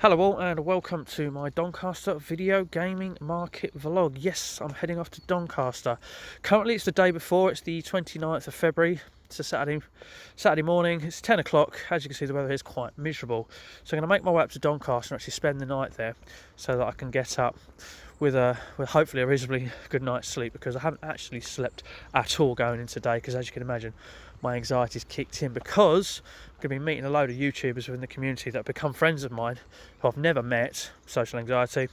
Hello all and welcome to my Doncaster video gaming market vlog. Yes, I'm heading off to Doncaster. Currently it's the day before, it's the 29th of February. It's a Saturday morning, it's 10 o'clock. As you can see, the weather is quite miserable. So I'm going to make my way up to Doncaster and actually spend the night there so that I can get up with hopefully a reasonably good night's sleep, because I haven't actually slept at all going into today, because as you can imagine, my anxiety's kicked in, because I'm going to be meeting a load of YouTubers within the community that have become friends of mine who I've never met, social anxiety,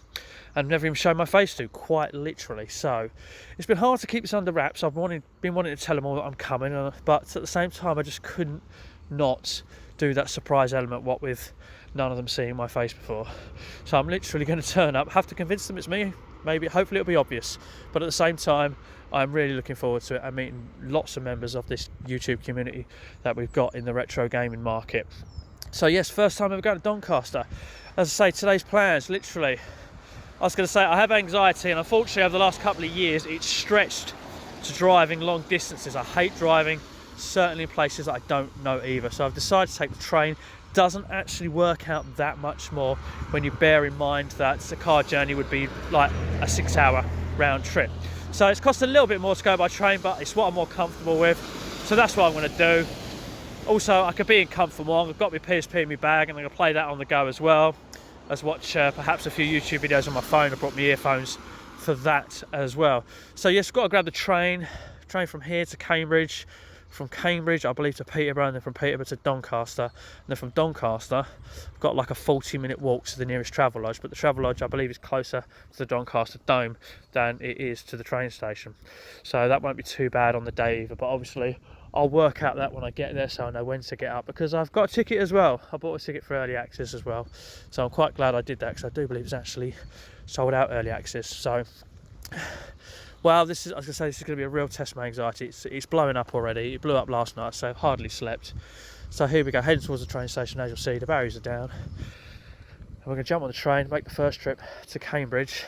and never even shown my face to, quite literally. So it's been hard to keep this under wraps. I've been wanting to tell them all that I'm coming, but at the same time I just couldn't not do that surprise element, what with none of them seeing my face before. So I'm literally going to turn up, have to convince them it's me. Maybe, hopefully it'll be obvious, but at the same time I'm really looking forward to it. I'm meeting lots of members of this YouTube community that we've got in the retro gaming market. So yes, first time ever going to Doncaster. As I say, today's plans, literally, I was going to say I have anxiety, and unfortunately over the last couple of years it's stretched to driving long distances. I hate driving, certainly in places that I don't know either. So I've decided to take the train. Doesn't actually work out that much more when you bear in mind that the car journey would be like a 6-hour round trip. So it's cost a little bit more to go by train, but it's what I'm more comfortable with. So that's what I'm going to do. Also, I could be in comfort more. I've got my PSP in my bag and I'm going to play that on the go as well as watch perhaps a few YouTube videos on my phone. I brought my earphones for that as well. So yes, got to grab the train from here to Cambridge. From Cambridge, I believe, to Peterborough, and then from Peterborough to Doncaster. And then from Doncaster, I've got like a 40-minute walk to the nearest Travelodge, but the Travelodge, I believe, is closer to the Doncaster Dome than it is to the train station. So that won't be too bad on the day either, but obviously I'll work out that when I get there so I know when to get up, because I've got a ticket as well. I bought a ticket for early access as well. So I'm quite glad I did that, because I do believe it's actually sold out early access. So well, I was going to say, this is going to be a real test of my anxiety. It's blowing up already. It blew up last night, so hardly slept. So here we go, heading towards the train station. As you'll see, the barriers are down. And we're going to jump on the train, make the first trip to Cambridge.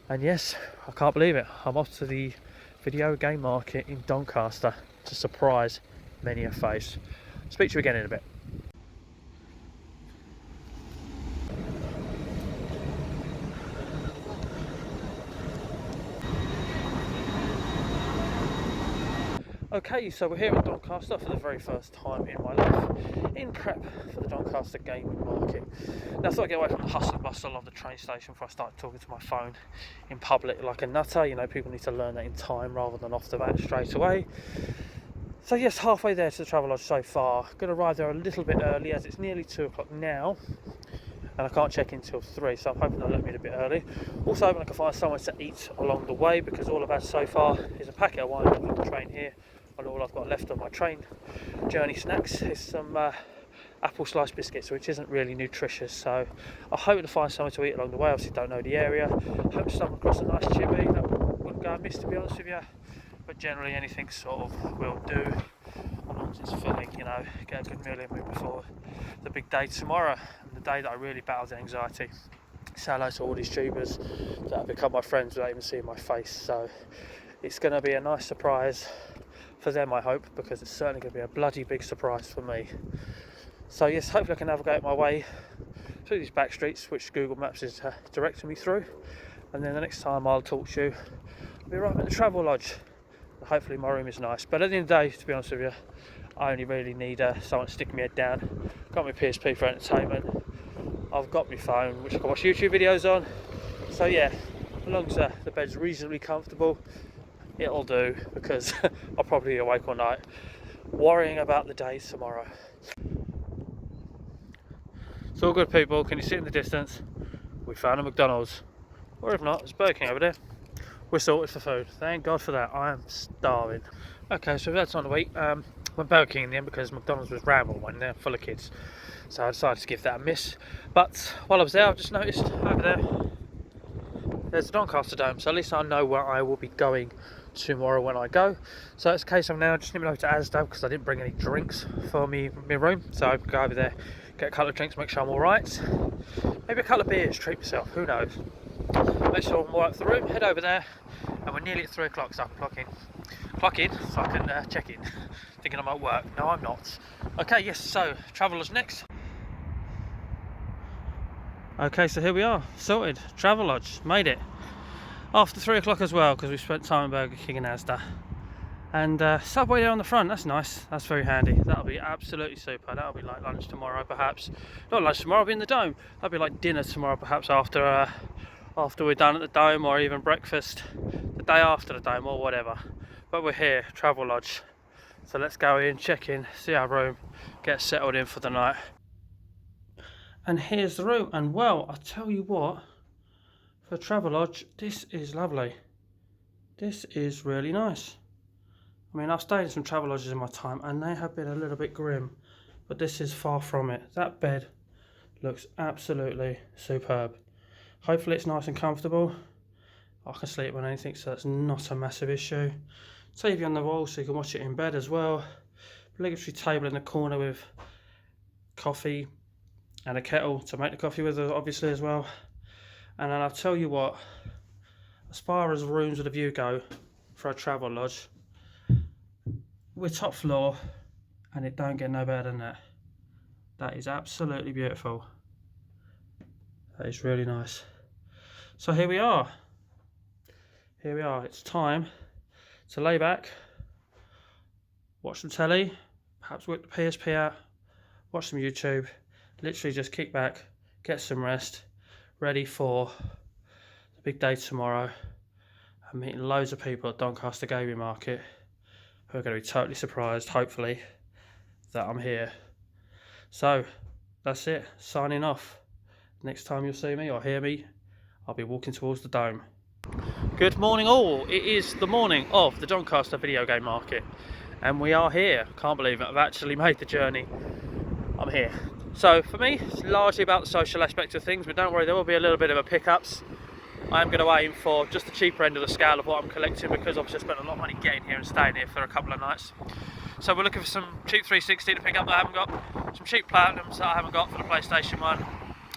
And yes, I can't believe it. I'm off to the video game market in Doncaster to surprise many a face. Speak to you again in a bit. Okay, so we're here at Doncaster for the very first time in my life, in prep for the Doncaster gaming market. Now I thought I'd get away from the hustle and bustle of the train station before I start talking to my phone in public like a nutter. You know, people need to learn that in time rather than off the bat straight away. So yes, halfway there to the Travelodge so far. Going to arrive there a little bit early, as it's nearly 2 o'clock now, and I can't check in till 3, so I'm hoping they'll let me in a bit early. Also hoping I can find somewhere to eat along the way, because all I've had so far is a packet of wine on the train here, and all I've got left on my train journey snacks is some apple slice biscuits, which isn't really nutritious. So I hope to find somewhere to eat along the way. Obviously don't know the area. Hope to stumble across a nice chippy, that wouldn't go amiss, to be honest with you. But generally anything sort of will do, as long as it's filling, you know, get a good meal in me before the big day tomorrow, and the day that I really battle the anxiety. Say hello to all these tubers that have become my friends without even seeing my face. So it's going to be a nice surprise for them, I hope, because it's certainly going to be a bloody big surprise for me. So yes, hopefully I can navigate my way through these back streets, which Google Maps is directing me through, and then the next time I'll talk to you, I'll be right at the Travelodge. Hopefully my room is nice, but at the end of the day, to be honest with you, I only really need someone sticking my head down. Got my PSP for entertainment, I've got my phone which I can watch YouTube videos on. So yeah, as long as the bed's reasonably comfortable, it'll do, because I'll probably be awake all night worrying about the day tomorrow. It's all good, people. Can you see in the distance? We found a McDonald's, or if not, it's Burger King over there. We're sorted for food, thank God for that. I am starving. Okay, so we've had something to eat. Went Burger King in the end, because McDonald's was ramble when they're full of kids, so I decided to give that a miss. But while I was there, I've just noticed over there there's the Doncaster Dome, so at least I know where I will be going tomorrow when I go. So it's a case of now just nipping over to Asda, because I didn't bring any drinks for me room, so I can go over there, get a couple of drinks, make sure I'm alright. Maybe a couple of beers, treat myself, who knows. Make sure I'm alright for the room, head over there, and we're nearly at 3 o'clock, so I can clock in so I can check in. Thinking I'm at work, no I'm not. Okay, yes, so Travelodge next. Okay, so here we are, sorted. Travelodge, made it. After 3 o'clock as well, because we spent time in Burger King and Asda. And Subway there on the front, that's nice, that's very handy. That'll be absolutely super. That'll be like lunch tomorrow perhaps. Not lunch tomorrow, I'll be in the Dome. That'll be like dinner tomorrow perhaps after we're done at the Dome, or even breakfast the day after the Dome or whatever. But we're here, Travelodge. So let's go in, check in, see our room, get settled in for the night. And here's the room, and well, I tell you what, for Travelodge, this is lovely. This is really nice. I mean, I've stayed in some Travelodges in my time, and they have been a little bit grim, but this is far from it. That bed looks absolutely superb. Hopefully it's nice and comfortable. I can sleep on anything, so that's not a massive issue. TV on the wall so you can watch it in bed as well. Obligatory table in the corner with coffee and a kettle to make the coffee with, obviously, as well. And then I'll tell you what, as far as rooms with a view go for a Travelodge, we're top floor and it don't get no better than that. That is absolutely beautiful. That is really nice. So here we are. Here we are. It's time to lay back, watch some telly, perhaps whip the PSP out, watch some YouTube, literally just kick back, get some rest, ready for the big day tomorrow. I'm meeting loads of people at Doncaster Gaming Market who are going to be totally surprised, hopefully, that I'm here. So that's it, signing off. Next time you'll see me or hear me, I'll be walking towards the Dome. Good morning all, it is the morning of the Doncaster video game market and we are here. Can't believe it, I've actually made the journey. I'm here. So for me, it's largely about the social aspect of things, but don't worry, there will be a little bit of a pickups. I am going to aim for just the cheaper end of the scale of what I'm collecting, because obviously I spent a lot of money getting here and staying here for a couple of nights. So we're looking for some cheap 360 to pick up that I haven't got, some cheap Platinums that I haven't got for the PlayStation 1,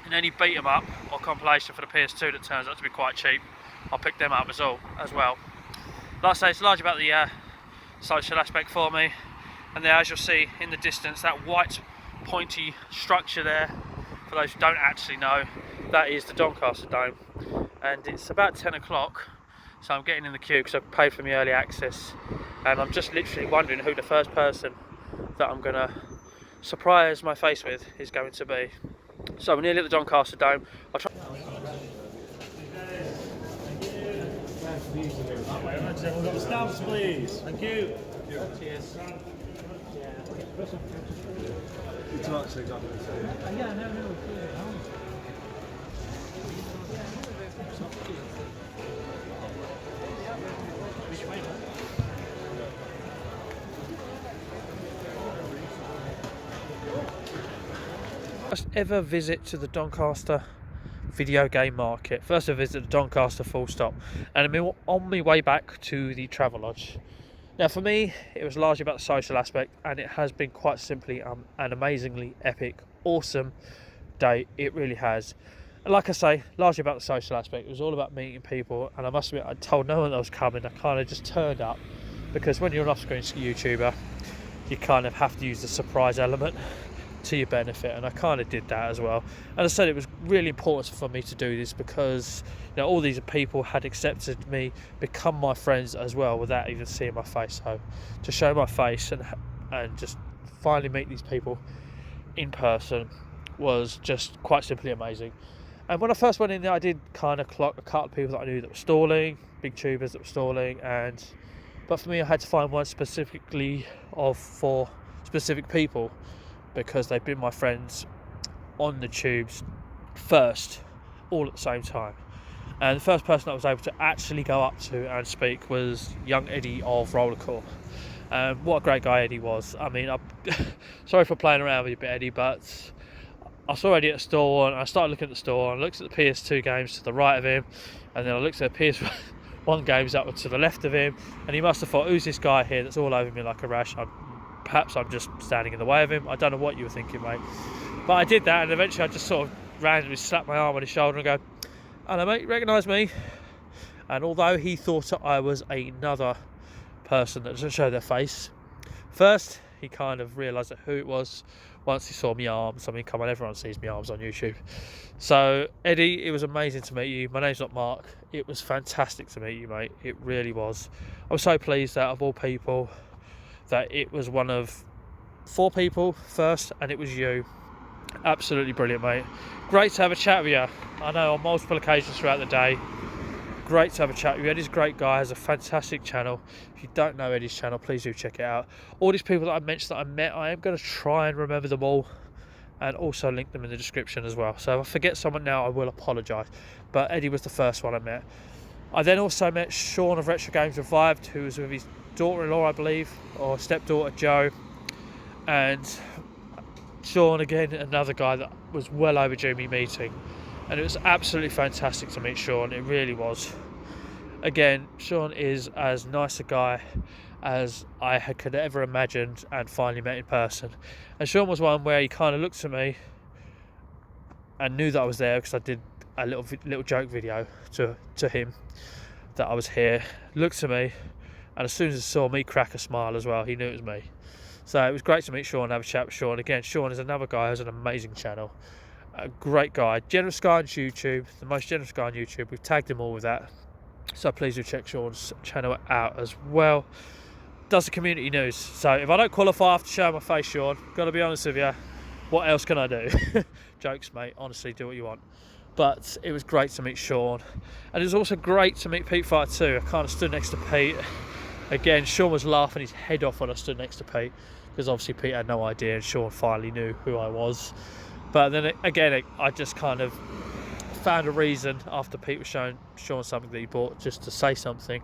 and any beat 'em up or compilation for the PS2 that turns out to be quite cheap. I'll pick them up as well. Like I say, it's largely about the social aspect for me. And there, as you'll see in the distance, that white pointy structure there, for those who don't actually know, that is the Doncaster Dome. And it's about 10 o'clock, so I'm getting in the queue because I've paid for my early access. And I'm just literally wondering who the first person that I'm going to surprise my face with is going to be. So we're nearly at the Doncaster Dome. I'll try. We've got the stamps, please. Thank you. Cheers. First ever visit to the Doncaster video game market. First I visited Doncaster full stop, and I'm on my way back to the Travelodge. Now for me, it was largely about the social aspect, and it has been quite simply an amazingly epic, awesome day. It really has. And like I say, largely about the social aspect. It was all about meeting people, and I must admit, I told no one that was coming. I kind of just turned up, because when you're an off-screen YouTuber, you kind of have to use the surprise element to your benefit, and I kind of did that as well. And I said it was really important for me to do this because, you know, all these people had accepted me, become my friends as well, without even seeing my face. So to show my face and just finally meet these people in person was just quite simply amazing. And when I first went in there, I did kind of clock a couple of people that I knew that were stalling, big tubers that were stalling, but for me I had to find one specifically for specific people, because they've been my friends on the tubes first, all at the same time. And the first person I was able to actually go up to and speak was young Eddie of Rollerxcore. What a great guy Eddie was. I mean, sorry for playing around with you a bit, Eddie, but I saw Eddie at the store, and I started looking at the store, and I looked at the PS2 games to the right of him, and then I looked at the PS1 games up to the left of him, and he must have thought, who's this guy here that's all over me like a rash? Perhaps I'm just standing in the way of him. I don't know what you were thinking, mate. But I did that, and eventually I just sort of randomly slapped my arm on his shoulder and go, hello mate, recognise me? And although he thought I was another person that doesn't show their face, first he kind of realised who it was once he saw my arms. I mean, come on, everyone sees my arms on YouTube. So Eddie, it was amazing to meet you. My name's not Mark. It was fantastic to meet you, mate. It really was. I was so pleased that of all people that it was one of 4 people first, and it was you. Absolutely brilliant, mate. Great to have a chat with you. I know on multiple occasions throughout the day. Great to have a chat with you. Eddie's a great guy, has a fantastic channel. If you don't know Eddie's channel, please do check it out. All these people that I mentioned that I met, I am going to try and remember them all and also link them in the description as well. So if I forget someone now, I will apologise. But Eddie was the first one I met. I then also met Sean of Retro Games Revived, who was with his daughter-in-law, I believe, or stepdaughter Jo. And Sean, again, another guy that was well overdue me meeting. And it was absolutely fantastic to meet Sean. It really was. Again, Sean is as nice a guy as I could ever imagined and finally met in person. And Sean was one where he kind of looked at me and knew that I was there because I did a little joke video to him that I was here. Looked at me, and as soon as he saw me crack a smile as well, he knew it was me. So it was great to meet Sean and have a chat with Sean. Again, Sean is another guy who has an amazing channel. A great guy, generous guy on YouTube, the most generous guy on YouTube. We've tagged him all with that, so please do check Sean's channel out as well. Does the community news. So if I don't qualify after showing my face, Sean, gotta be honest with you, what else can I do? Jokes, mate, honestly, do what you want. But it was great to meet Sean, and it was also great to meet Pete Fighter too. I kind of stood next to Pete. Again, Sean was laughing his head off when I stood next to Pete, because obviously Pete had no idea and Sean finally knew who I was. But then again, I just kind of found a reason after Pete was showing Sean something that he bought just to say something,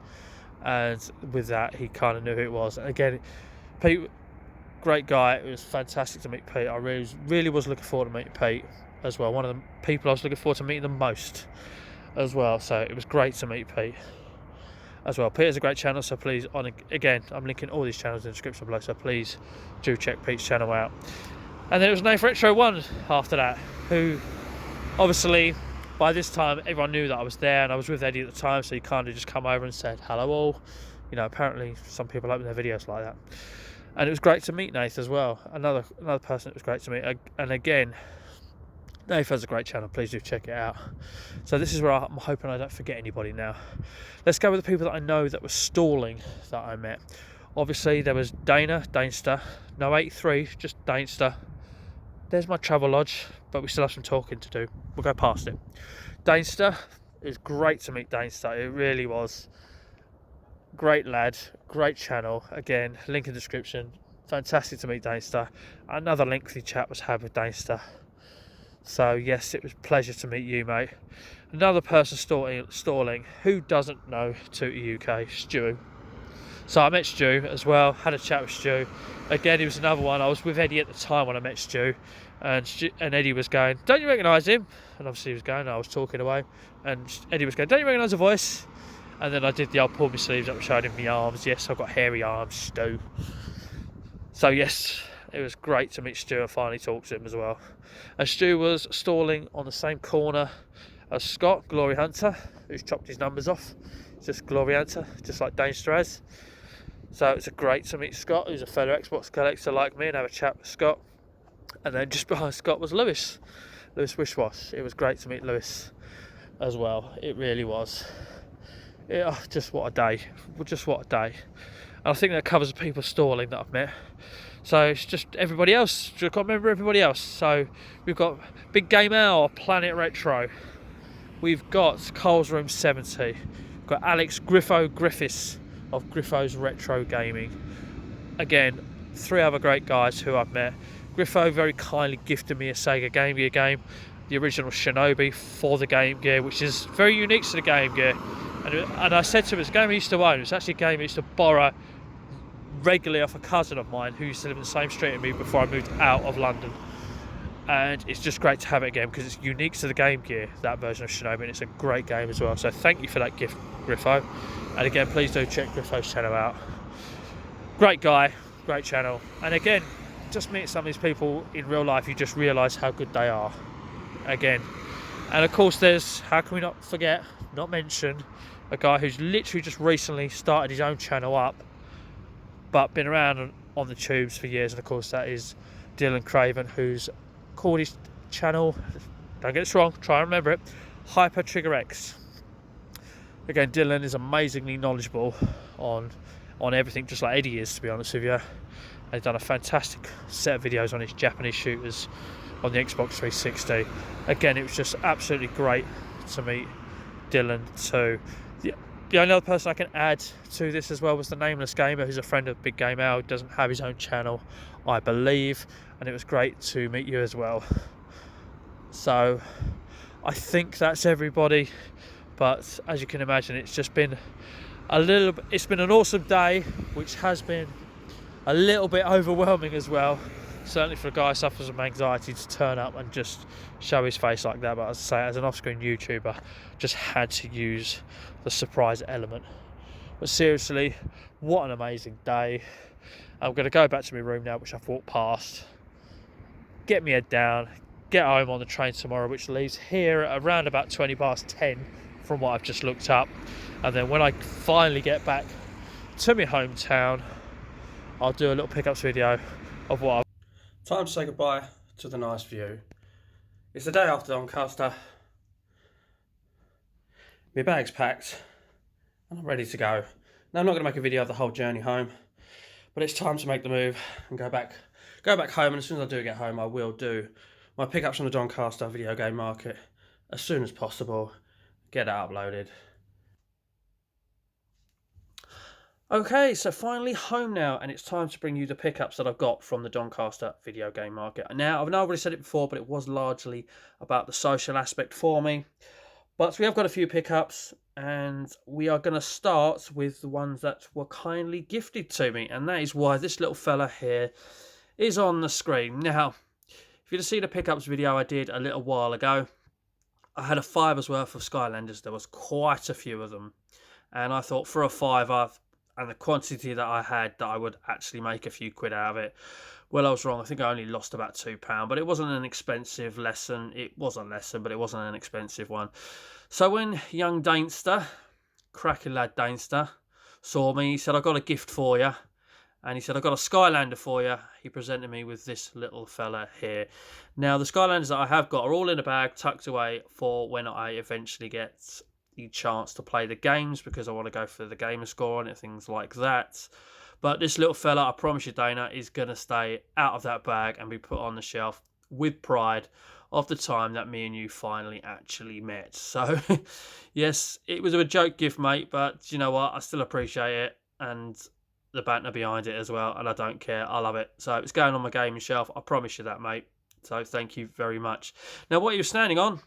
and with that he kind of knew who it was. And again, Pete, great guy. It was fantastic to meet Pete. I really was looking forward to meeting Pete as well. One of the people I was looking forward to meeting the most as well. So it was great to meet Pete as well. Pete has a great channel, so please, again, I'm linking all these channels in the description below, so please do check Pete's channel out. And then it was Nath Retro 1 after that, who obviously by this time everyone knew that I was there, and I was with Eddie at the time, so he kind of just come over and said hello all. You know, apparently some people open their videos like that. And it was great to meet Nath as well. Another person it was great to meet. And again, Nath has a great channel, please do check it out. So this is where I'm hoping I don't forget anybody now. Let's go with the people that I know that were stalling that I met. Obviously there was Danester, no 83, just Danester. There's my Travelodge, but we still have some talking to do. We'll go past it. Danester, it was great to meet Danester. It really was. Great lad, great channel. Again, link in the description. Fantastic to meet Danester. Another lengthy chat was had with Danester. So yes, it was a pleasure to meet you, mate. Another person stalling. Who doesn't know TootyUK? Stu. So I met Stu as well, had a chat with Stu. Again, he was another one. I was with Eddie at the time when I met Stu, and Eddie was going, "Don't you recognise him?" And obviously he was going, I was talking away, and Eddie was going, "Don't you recognise the voice?" And then I did the old pull my sleeves up and showed him my arms. Yes, I've got hairy arms, Stu. So yes, it was great to meet Stu and finally talk to him as well. And Stu was stalling on the same corner as Scott, Gloryhunter, who's chopped his numbers off. It's just Gloryhunter, just like Danester has. So it's great to meet Scott, who's a fellow Xbox collector like me, and have a chat with Scott. And then just behind Scott was Lewis Wishwash. It was great to meet Lewis as well. It really was. Just what a day. Just what a day. And I think that covers the people stalling that I've met. So it's just everybody else. Just got to remember everybody else. So we've got Big Game Owl, Planet Retro. We've got Cole's Room 70. We've got Alex Griffos of Griffos Retro Gaming. Again, 3 other great guys who I've met. Griffo very kindly gifted me a Sega Game Gear game, the original Shinobi for the Game Gear, which is very unique to the Game Gear. And I said to him, it's a game I used to own. It's actually a game I used to borrow regularly off a cousin of mine who used to live in the same street as me before I moved out of London. And it's just great to have it again because it's unique to the Game Gear, that version of Shinobi, and it's a great game as well. So thank you for that gift, Griffo. And again, please do check Griffo's channel out. Great guy, great channel. And again, just meet some of these people in real life, you just realise how good they are. Again. And of course there's, how can we not forget, not mention, a guy who's literally just recently started his own channel up, but been around on the tubes for years, and of course that is Dylan Craven, who's called his channel, don't get this wrong, try and remember it, Hyper Trigger X. Again, Dylan is amazingly knowledgeable on everything, just like Eddie is, to be honest with you. He's done a fantastic set of videos on his Japanese shooters on the Xbox 360. Again, it was just absolutely great to meet Dylan too. The only other person I can add to this as well was the Nameless Gamer, who's a friend of Big Game Al, doesn't have his own channel, I believe, and it was great to meet you as well. So I think that's everybody, but as you can imagine, it's just been it's been an awesome day, which has been a little bit overwhelming as well, certainly for a guy who suffers from anxiety to turn up and just show his face like that. But as I say, as an off-screen YouTuber, just had to use the surprise element. But seriously, what an amazing day. I'm going to go back to my room now, which I've walked past, get my head down, get home on the train tomorrow, which leaves here at around about 10 from what I've just looked up. And then when I finally get back to my hometown, I'll do a little pickups video of what I've... Time to say goodbye to the nice view. It's the day after Doncaster. My bag's packed and I'm ready to go. Now, I'm not going to make a video of the whole journey home, but it's time to make the move and go back home. And as soon as I do get home, I will do my pickups from the Doncaster video game market as soon as possible. Get it uploaded. Okay, so finally home now, and it's time to bring you the pickups that I've got from the Doncaster video game market. Now, I've already said it before, but it was largely about the social aspect for me. But we have got a few pickups, and we are going to start with the ones that were kindly gifted to me, and that is why this little fella here is on the screen. Now, if you'd have seen a pickups video I did a little while ago, I had a $5's worth of Skylanders. There was quite a few of them, and I thought for a $5 and the quantity that I had, that I would actually make a few quid out of it. Well, I was wrong. I think I only lost about £2, but it wasn't an expensive lesson. It was a lesson, but it wasn't an expensive one. So when young Danester, cracking lad Danester, saw me, he said, "I've got a gift for you." And he said, "I've got a Skylander for you." He presented me with this little fella here. Now, the Skylanders that I have got are all in a bag, tucked away for when I eventually get the chance to play the games, because I want to go for the gamer score on it, things like that. But this little fella, I promise you, Dana, is going to stay out of that bag and be put on the shelf with pride of the time that me and you finally actually met. So, yes, it was a joke gift, mate, but you know what? I still appreciate it, and the banter behind it as well, and I don't care. I love it. So it's going on my gaming shelf. I promise you that, mate. So thank you very much. Now, what he was standing on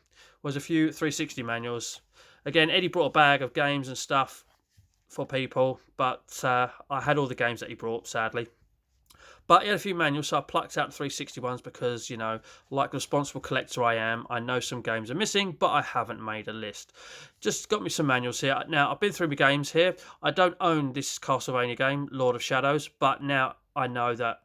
was a few 360 manuals. Again, Eddie brought a bag of games and stuff for people, but I had all the games that he brought, sadly. But he had a few manuals, so I plucked out the 360 ones because, you know, like the responsible collector I am, I know some games are missing, but I haven't made a list. Just got me some manuals here. Now, I've been through my games here. I don't own this Castlevania game, Lord of Shadows, but now I know that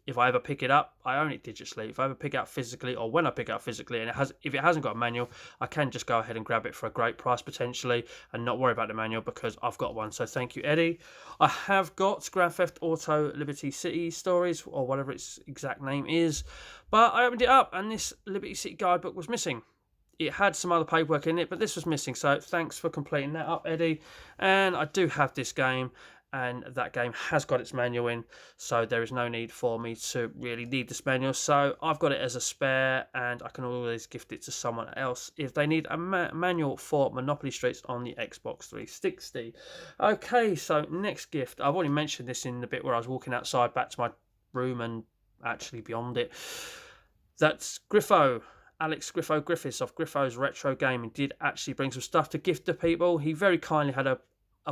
if I ever pick it up, I own it digitally. If I ever pick it up physically, or when I pick it up physically, and if it hasn't got a manual, I can just go ahead and grab it for a great price potentially, and not worry about the manual because I've got one. So thank you, Eddie. I have got Grand Theft Auto Liberty City Stories, or whatever its exact name is, but I opened it up and this Liberty City guidebook was missing. It had some other paperwork in it, but this was missing. So thanks for completing that up, Eddie. And I do have this game, and that game has got its manual in, so there is no need for me to really need this manual. So I've got it as a spare, and I can always gift it to someone else if they need a manual for Monopoly Streets on the Xbox 360. Okay, so next gift. I've already mentioned this in the bit where I was walking outside back to my room and actually beyond it. That's Griffo. Alex Griffos of Griffos Retro Gaming did actually bring some stuff to gift to people. He very kindly had a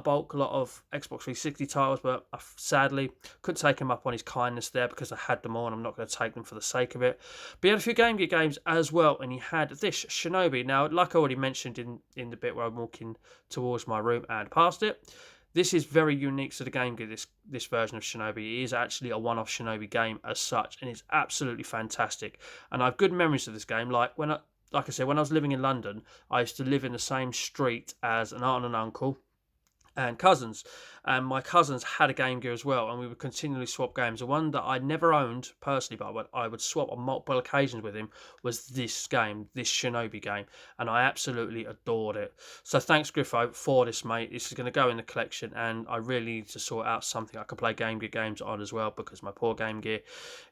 bulk lot of Xbox 360 titles, but I sadly couldn't take him up on his kindness there because I had them all and I'm not going to take them for the sake of it. But he had a few Game Gear games as well, and he had this Shinobi. Now, like I already mentioned in the bit where I'm walking towards my room and past it, this is very unique to the Game Gear, this version of Shinobi. It is actually a one-off Shinobi game as such, and it's absolutely fantastic. And I have good memories of this game. Like I said, when I was living in London, I used to live in the same street as an aunt and an uncle. and cousins, and my cousins had a Game Gear as well, and we would continually swap games. The one that I never owned personally, but I would swap on multiple occasions with him, was this game, this Shinobi game, and I absolutely adored it. So thanks, Griffo, for this, mate. This is going to go in the collection, and I really need to sort out something I can play Game Gear games on as well, because my poor Game Gear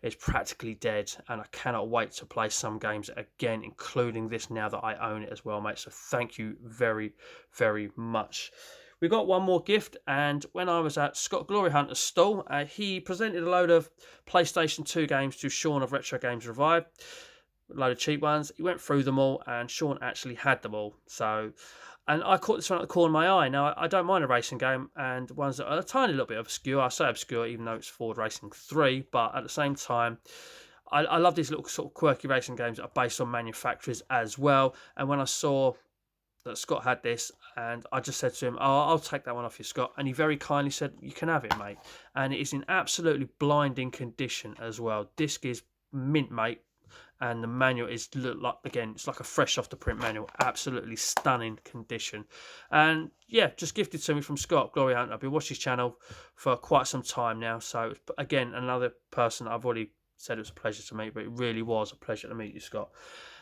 is practically dead, and I cannot wait to play some games again, including this, now that I own it as well, mate. So thank you very, very much. We got one more gift, and when I was at Scott Gloryhunter's stall, he presented a load of PlayStation 2 games to Sean of Retro Games Revive, a load of cheap ones. He went through them all, and Sean actually had them all. So, and I caught this one at the corner of my eye. Now, I don't mind a racing game, and ones that are a tiny little bit obscure. I say obscure, even though it's Ford Racing 3, but at the same time, I love these little sort of quirky racing games that are based on manufacturers as well. And when I saw that Scott had this, and I just said to him, "Oh, I'll take that one off you, Scott," and he very kindly said, "You can have it, mate." And it is in absolutely blinding condition as well. Disc is mint, mate, and the manual is, look like, again, it's like a fresh off the print manual. Absolutely stunning condition. And yeah, just gifted to me from Scott Gloryhunter. I've been watching his channel for quite some time now, so again, another person I've already said it was a pleasure to meet, but it really was a pleasure to meet you, Scott.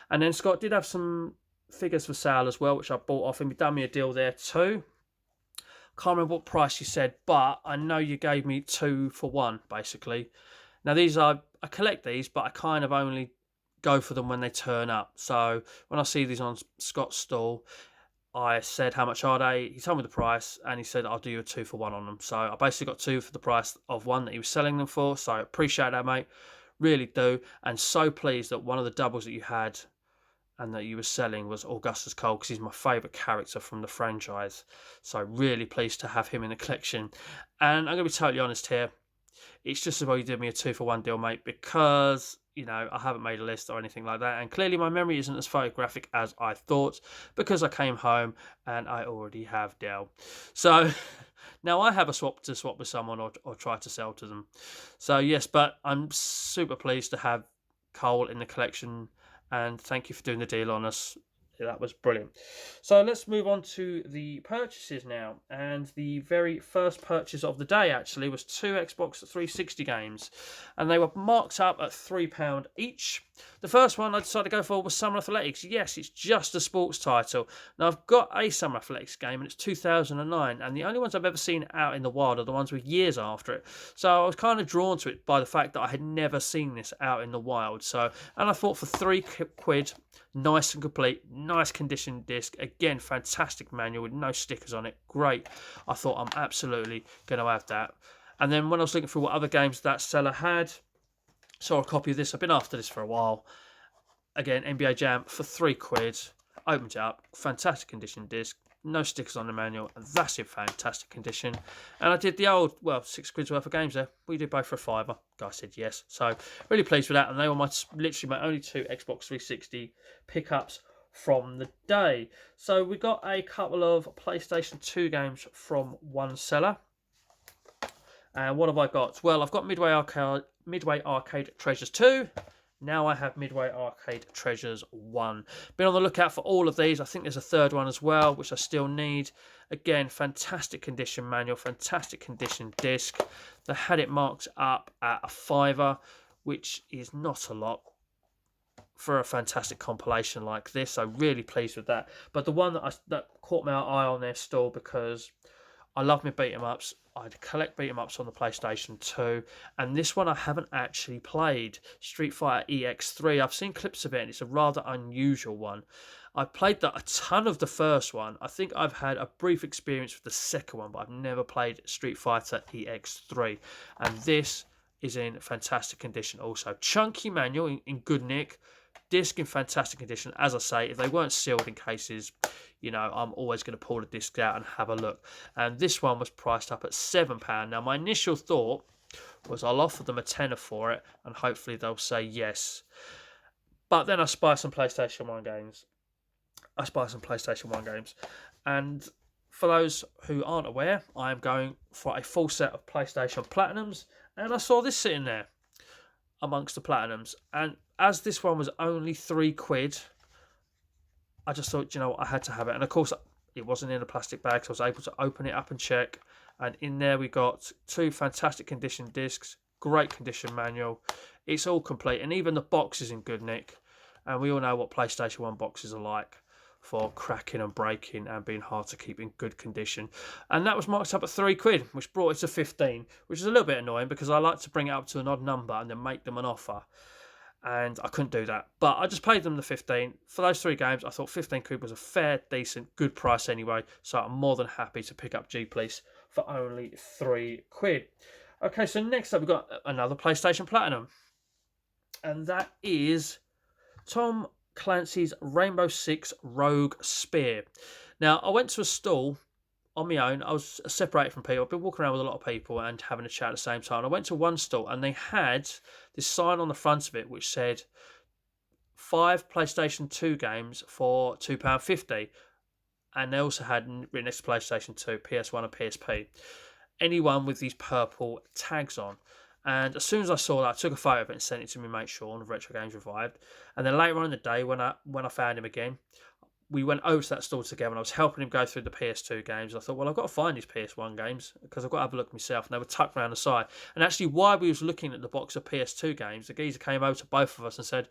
And then Scott did have some figures for sale as well, which I bought off him. He done me a deal there too. Can't remember what price you said, but I know you gave me 2 for 1, basically. Now these I collect these, but I kind of only go for them when they turn up. So when I see these on Scott's stall, I said, "How much are they?" He told me the price, and he said, "I'll do you a 2 for 1 on them." So I basically got 2 for the price of 1 that he was selling them for. So I appreciate that, mate. Really do. And so pleased that one of the doubles that you had and that you were selling was Augustus Cole, because he's my favourite character from the franchise. So really pleased to have him in the collection. And I'm going to be totally honest here. It's just as well you did me a 2 for 1 deal, mate, because, you know, I haven't made a list or anything like that. And clearly my memory isn't as photographic as I thought, because I came home and I already have Dell. So now I have a swap with someone, or try to sell to them. So yes, but I'm super pleased to have Cole in the collection. And thank you for doing the deal on us. That was brilliant. So let's move on to the purchases now. And the very first purchase of the day actually was 2 Xbox 360 games. And they were marked up at £3 each. The first one I decided to go for was Summer Athletics. Yes, it's just a sports title. Now I've got a Summer Athletics game, and it's 2009. And the only ones I've ever seen out in the wild are the ones with years after it. So I was kind of drawn to it by the fact that I had never seen this out in the wild. So, and I thought for £3, nice and complete, nice condition disc. Again, fantastic manual with no stickers on it. Great. I thought I'm absolutely going to have that. And then when I was looking through what other games that seller had, saw a copy of this. I've been after this for a while. Again, NBA Jam for £3. Opened it up. Fantastic condition disc. No stickers on the manual. And that's in fantastic condition. And I did the old, well, £6 worth of games there. We did both for £5. Guy said yes. So really pleased with that. And they were literally my only 2 Xbox 360 pickups from the day. So we got a couple of PlayStation 2 games from one seller. And what have I got? Well, I've got Midway Arcade Treasures 2. Now I have Midway Arcade Treasures 1. Been on the lookout for all of these. I think there's a third one as well, which I still need. Again, fantastic condition manual, fantastic condition disc. They had it marked up at a £5, which is not a lot for a fantastic compilation like this. So really pleased with that. But the one that caught my eye on their store, because I love my beat-em-ups. I collect beat-em-ups on the PlayStation 2. And this one I haven't actually played. Street Fighter EX3. I've seen clips of it, and it's a rather unusual one. I played a ton of the first one. I think I've had a brief experience with the second one, but I've never played Street Fighter EX3. And this is in fantastic condition also. Chunky manual in good nick. Disc in fantastic condition. As I say, if they weren't sealed in cases, you know, I'm always going to pull the disc out and have a look. And this one was priced up at £7. Now, my initial thought was I'll offer them a tenner for it, and hopefully they'll say yes. But then I spy some PlayStation 1 games. And for those who aren't aware, I am going for a full set of PlayStation Platinums. And I saw this sitting there amongst the Platinums. And as this one was only £3, I just thought, you know what, I had to have it. And of course, It wasn't in a plastic bag, so I was able to open it up and check. And in there we got 2 fantastic condition discs, great condition manual. It's all complete, and even the box is in good nick. And we all know what PlayStation 1 boxes are like, for cracking and breaking and being hard to keep in good condition. And that was marked up at £3, which brought it to 15, which is a little bit annoying because I like to bring it up to an odd number and then make them an offer. And I couldn't do that, but I just paid them the 15 for those 3 games. I thought £15 was a fair, decent, good price anyway, so I'm more than happy to pick up G Police for only £3. Okay, so next up we've got another PlayStation Platinum, and that is Tom Clancy's Rainbow Six Rogue Spear. Now, I went to a stall on my own. I was separated from people. I've been walking around with a lot of people and having a chat at the same time. I went to one stall and they had this sign on the front of it which said 5 PlayStation 2 games for £2.50. And they also had written next to PlayStation 2, PS1 and PSP. Anyone with these purple tags on. And as soon as I saw that, I took a photo of it and sent it to my mate Sean of Retro Games Revived. And then later on in the day, when I found him again, we went over to that store together and I was helping him go through the PS2 games. I thought, well, I've got to find these PS1 games because I've got to have a look myself. And they were tucked around the side. And actually, while we was looking at the box of PS2 games, the geezer came over to both of us and said,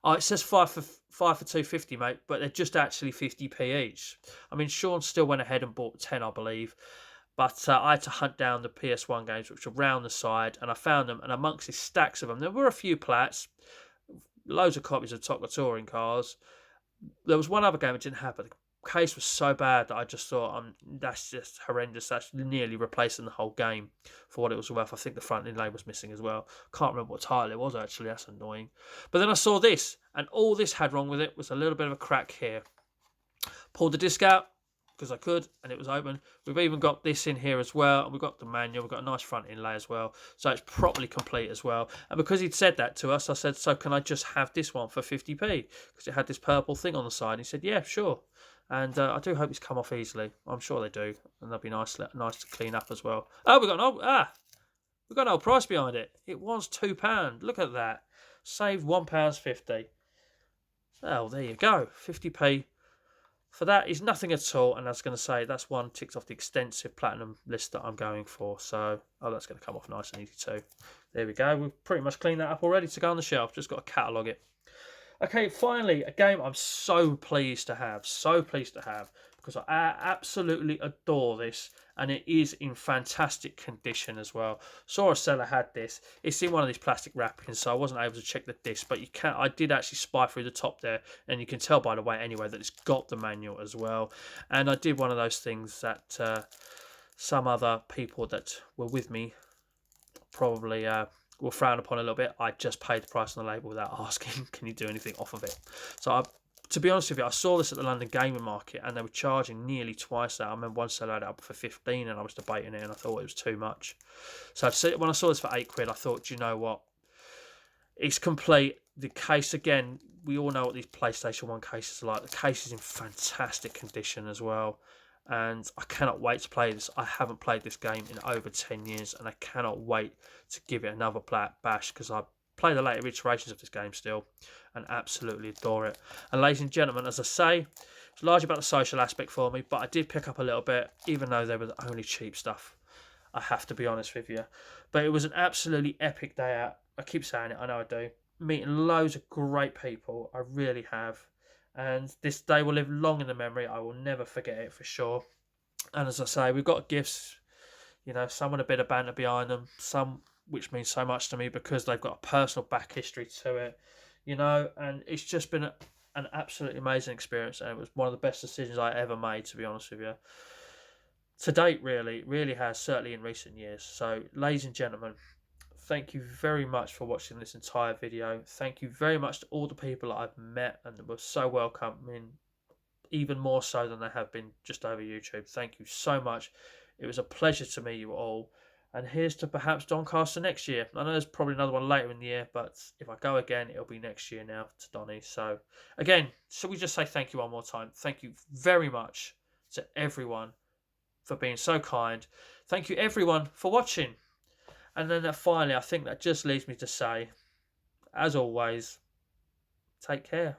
oh, it says 5 for £2.50, mate, but they're just actually 50p each. I mean, Sean still went ahead and bought 10, I believe. But I had to hunt down the PS1 games, which were round the side, and I found them. And amongst these stacks of them, there were a few plats, loads of copies of Tonka Touring Cars. There was one other game that didn't have, but the case was so bad that I just thought, that's just horrendous. That's nearly replacing the whole game for what it was worth. I think the front inlay was missing as well. Can't remember what title it was, actually. That's annoying. But then I saw this, and all this had wrong with it was a little bit of a crack here. Pulled the disc out, because I could, and it was open. We've even got this in here as well, and we've got the manual. We've got a nice front inlay as well, so it's properly complete as well. And because he'd said that to us, I said, so can I just have this one for 50p? Because it had this purple thing on the side. And he said, yeah, sure. And I do hope it's come off easily. I'm sure they do, and they'll be nice to clean up as well. Oh, we've got an old price behind it. It was £2. Look at that. Saved £1.50. Oh, there you go. 50p. For that is nothing at all, and I was going to say that's one ticked off the extensive platinum list that I'm going for. So, that's going to come off nice and easy too. There we go. We've pretty much cleaned that up already to go on the shelf. Just got to catalogue it. Okay, finally, a game I'm so pleased to have. Because I absolutely adore this, and it is in fantastic condition as well. Saw a seller had this. It's in one of these plastic wrappings, so I wasn't able to check the disc, but I did actually spy through the top there, and you can tell by the way anyway that it's got the manual as well. And I did one of those things that some other people that were with me probably will frown upon a little bit. I just paid the price on the label without asking, can you do anything off of it? So to be honest with you, I saw this at the London Gaming Market and they were charging nearly twice that. I remember one seller had it up for 15 and I was debating it and I thought it was too much. So when I saw this for £8, I thought, do you know what? It's complete. The case, again, we all know what these PlayStation 1 cases are like. The case is in fantastic condition as well. And I cannot wait to play this. I haven't played this game in over 10 years and I cannot wait to give it another bash because I play the later iterations of this game still and absolutely adore it. And ladies and gentlemen, as I say, it's largely about the social aspect for me, but I did pick up a little bit, even though they were the only cheap stuff. I have to be honest with you. But it was an absolutely epic day out. I keep saying it, I know I do. Meeting loads of great people, I really have. And this day will live long in the memory. I will never forget it for sure. And as I say, we've got gifts, some with a bit of banter behind them, some which means so much to me because they've got a personal back history to it, and it's just been an absolutely amazing experience. And it was one of the best decisions I ever made, to be honest with you. To date, really has, certainly in recent years. So, ladies and gentlemen, thank you very much for watching this entire video. Thank you very much to all the people that I've met and that were so welcoming, even more so than they have been just over YouTube. Thank you so much. It was a pleasure to meet you all. And here's to perhaps Doncaster next year. I know there's probably another one later in the year, but if I go again, it'll be next year now to Donny. So, again, shall we just say thank you one more time? Thank you very much to everyone for being so kind. Thank you, everyone, for watching. And then finally, I think that just leaves me to say, as always, take care.